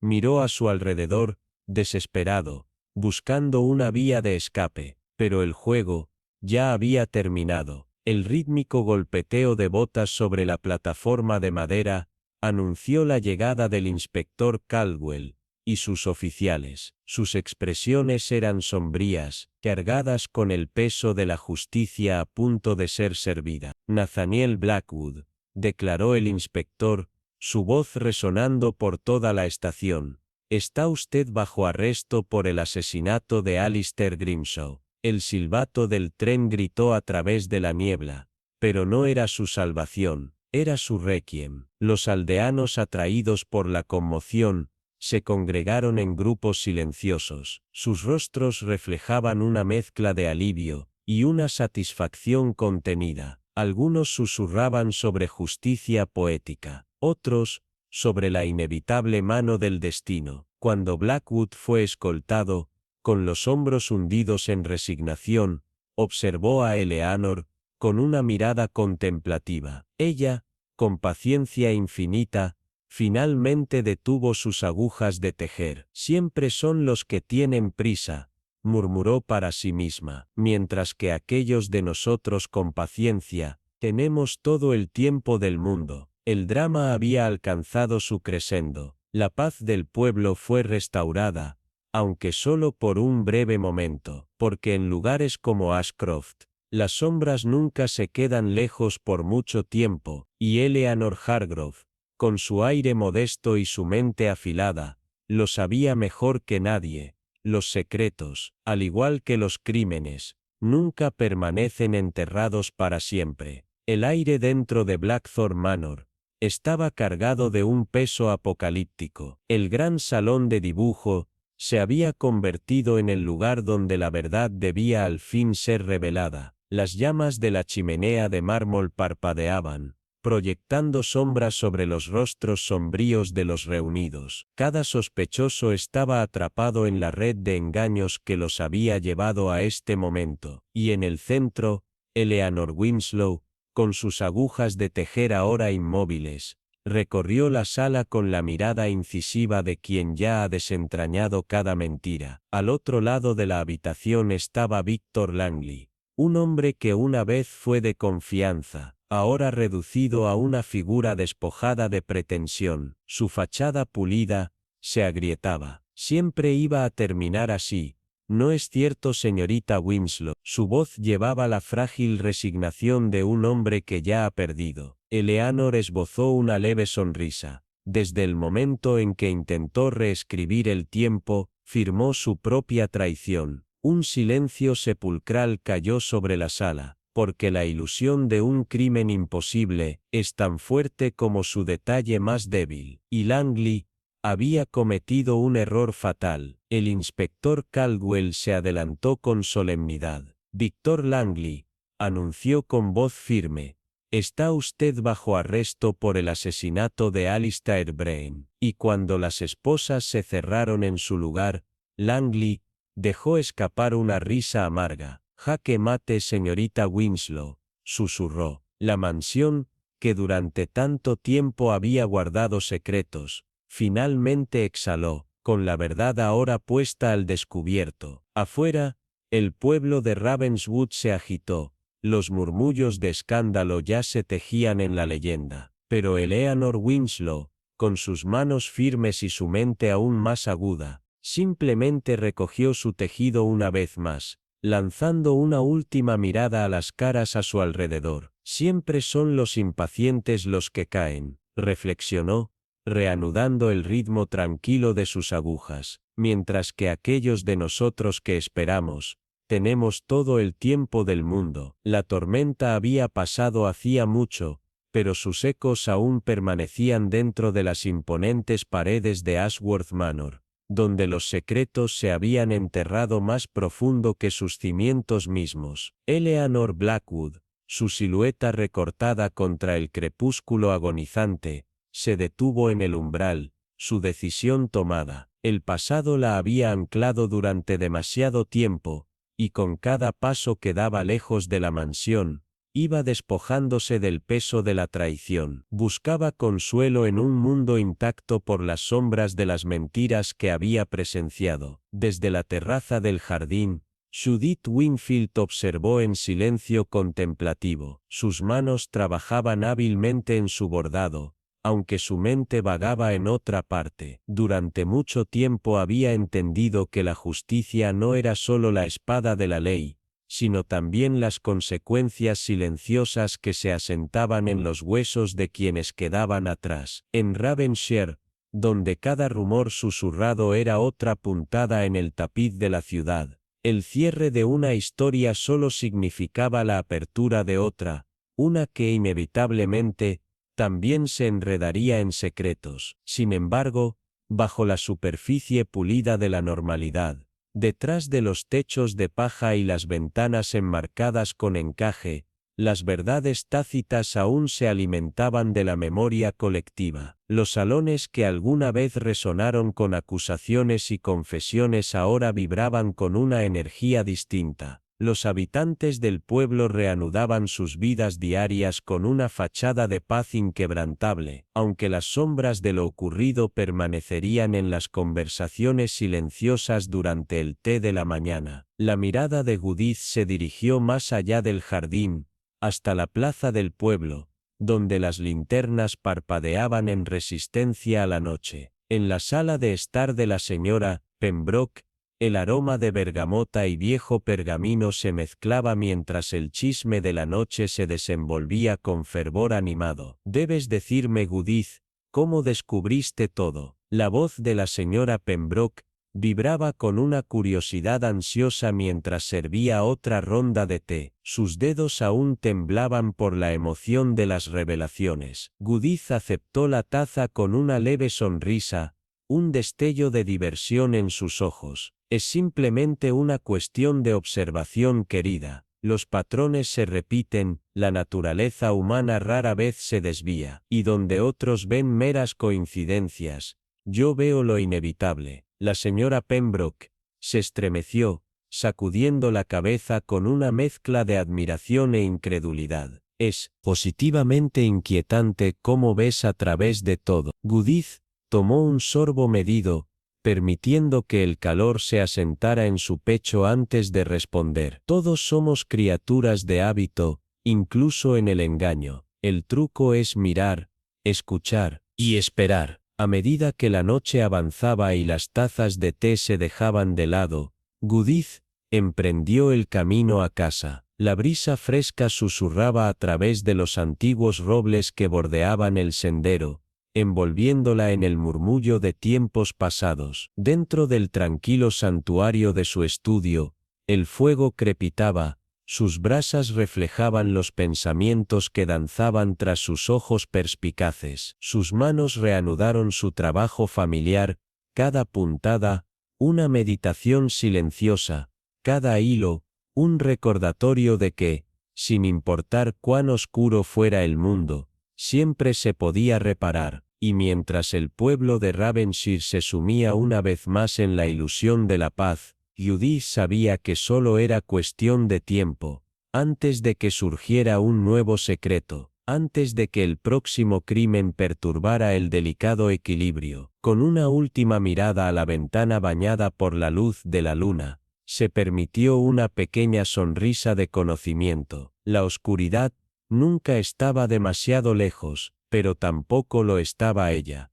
miró a su alrededor, desesperado, buscando una vía de escape, pero el juego ya había terminado. El rítmico golpeteo de botas sobre la plataforma de madera anunció la llegada del inspector Caldwell y sus oficiales. Sus expresiones eran sombrías, cargadas con el peso de la justicia a punto de ser servida. «Nathaniel Blackwood», declaró el inspector, su voz resonando por toda la estación, «está usted bajo arresto por el asesinato de Alistair Grimshaw». El silbato del tren gritó a través de la niebla, pero no era su salvación, era su requiem. Los aldeanos, atraídos por la conmoción, se congregaron en grupos silenciosos. Sus rostros reflejaban una mezcla de alivio y una satisfacción contenida. Algunos susurraban sobre justicia poética, otros, sobre la inevitable mano del destino. Cuando Blackwood fue escoltado, con los hombros hundidos en resignación, observó a Eleanor, con una mirada contemplativa. Ella, con paciencia infinita, finalmente detuvo sus agujas de tejer. Siempre son los que tienen prisa, murmuró para sí misma, mientras que aquellos de nosotros con paciencia, tenemos todo el tiempo del mundo. El drama había alcanzado su crescendo. La paz del pueblo fue restaurada, aunque solo por un breve momento, porque en lugares como Ashcroft, las sombras nunca se quedan lejos por mucho tiempo, y Eleanor Hargrove, con su aire modesto y su mente afilada, lo sabía mejor que nadie. Los secretos, al igual que los crímenes, nunca permanecen enterrados para siempre. El aire dentro de Blackthorn Manor estaba cargado de un peso apocalíptico. El gran salón de dibujo se había convertido en el lugar donde la verdad debía al fin ser revelada. Las llamas de la chimenea de mármol parpadeaban, proyectando sombras sobre los rostros sombríos de los reunidos. Cada sospechoso estaba atrapado en la red de engaños que los había llevado a este momento, y en el centro, Eleanor Winslow, con sus agujas de tejer ahora inmóviles, recorrió la sala con la mirada incisiva de quien ya ha desentrañado cada mentira. Al otro lado de la habitación estaba Victor Langley, un hombre que una vez fue de confianza, ahora reducido a una figura despojada de pretensión. Su fachada pulida se agrietaba. Siempre iba a terminar así. ¿No es cierto, señorita Winslow? Su voz llevaba la frágil resignación de un hombre que ya ha perdido. Eleanor esbozó una leve sonrisa. Desde el momento en que intentó reescribir el tiempo, firmó su propia traición. Un silencio sepulcral cayó sobre la sala, porque la ilusión de un crimen imposible es tan fuerte como su detalle más débil. Y Langley había cometido un error fatal. El inspector Caldwell se adelantó con solemnidad. Victor Langley, anunció con voz firme, está usted bajo arresto por el asesinato de Alistair Brain. Y cuando las esposas se cerraron en su lugar, Langley dejó escapar una risa amarga. Jaque mate, señorita Winslow, susurró. La mansión, que durante tanto tiempo había guardado secretos, finalmente exhaló, con la verdad ahora puesta al descubierto. Afuera, el pueblo de Ravenswood se agitó, los murmullos de escándalo ya se tejían en la leyenda, pero Eleanor Winslow, con sus manos firmes y su mente aún más aguda, simplemente recogió su tejido una vez más, lanzando una última mirada a las caras a su alrededor. Siempre son los impacientes los que caen, reflexionó, reanudando el ritmo tranquilo de sus agujas, mientras que aquellos de nosotros que esperamos, tenemos todo el tiempo del mundo. La tormenta había pasado hacía mucho, pero sus ecos aún permanecían dentro de las imponentes paredes de Ashworth Manor, donde los secretos se habían enterrado más profundo que sus cimientos mismos. Eleanor Blackwood, su silueta recortada contra el crepúsculo agonizante, se detuvo en el umbral, su decisión tomada. El pasado la había anclado durante demasiado tiempo, y con cada paso que daba lejos de la mansión, iba despojándose del peso de la traición. Buscaba consuelo en un mundo intacto por las sombras de las mentiras que había presenciado. Desde la terraza del jardín, Judith Wingfield observó en silencio contemplativo. Sus manos trabajaban hábilmente en su bordado, aunque su mente vagaba en otra parte. Durante mucho tiempo había entendido que la justicia no era solo la espada de la ley, sino también las consecuencias silenciosas que se asentaban en los huesos de quienes quedaban atrás. En Ravenshire, donde cada rumor susurrado era otra puntada en el tapiz de la ciudad, el cierre de una historia solo significaba la apertura de otra, una que inevitablemente también se enredaría en secretos. Sin embargo, bajo la superficie pulida de la normalidad, detrás de los techos de paja y las ventanas enmarcadas con encaje, las verdades tácitas aún se alimentaban de la memoria colectiva. Los salones que alguna vez resonaron con acusaciones y confesiones ahora vibraban con una energía distinta. Los habitantes del pueblo reanudaban sus vidas diarias con una fachada de paz inquebrantable, aunque las sombras de lo ocurrido permanecerían en las conversaciones silenciosas durante el té de la mañana. La mirada de Judith se dirigió más allá del jardín, hasta la plaza del pueblo, donde las linternas parpadeaban en resistencia a la noche. En la sala de estar de la señora Pembroke, el aroma de bergamota y viejo pergamino se mezclaba mientras el chisme de la noche se desenvolvía con fervor animado. «Debes decirme, Judith, ¿cómo descubriste todo?». La voz de la señora Pembroke vibraba con una curiosidad ansiosa mientras servía otra ronda de té. Sus dedos aún temblaban por la emoción de las revelaciones. Judith aceptó la taza con una leve sonrisa, un destello de diversión en sus ojos. «Es simplemente una cuestión de observación, querida. Los patrones se repiten, la naturaleza humana rara vez se desvía, y donde otros ven meras coincidencias, yo veo lo inevitable». La señora Pembroke se estremeció, sacudiendo la cabeza con una mezcla de admiración e incredulidad. «Es positivamente inquietante cómo ves a través de todo». Judith tomó un sorbo medido, permitiendo que el calor se asentara en su pecho antes de responder. «Todos somos criaturas de hábito, incluso en el engaño. El truco es mirar, escuchar y esperar». A medida que la noche avanzaba y las tazas de té se dejaban de lado, Judith emprendió el camino a casa. La brisa fresca susurraba a través de los antiguos robles que bordeaban el sendero, envolviéndola en el murmullo de tiempos pasados. Dentro del tranquilo santuario de su estudio, el fuego crepitaba, sus brasas reflejaban los pensamientos que danzaban tras sus ojos perspicaces. Sus manos reanudaron su trabajo familiar, cada puntada, una meditación silenciosa, cada hilo, un recordatorio de que, sin importar cuán oscuro fuera el mundo, siempre se podía reparar. Y mientras el pueblo de Ravensshire se sumía una vez más en la ilusión de la paz, Judith sabía que solo era cuestión de tiempo, antes de que surgiera un nuevo secreto, antes de que el próximo crimen perturbara el delicado equilibrio. Con una última mirada a la ventana bañada por la luz de la luna, se permitió una pequeña sonrisa de conocimiento. La oscuridad nunca estaba demasiado lejos, pero tampoco lo estaba ella.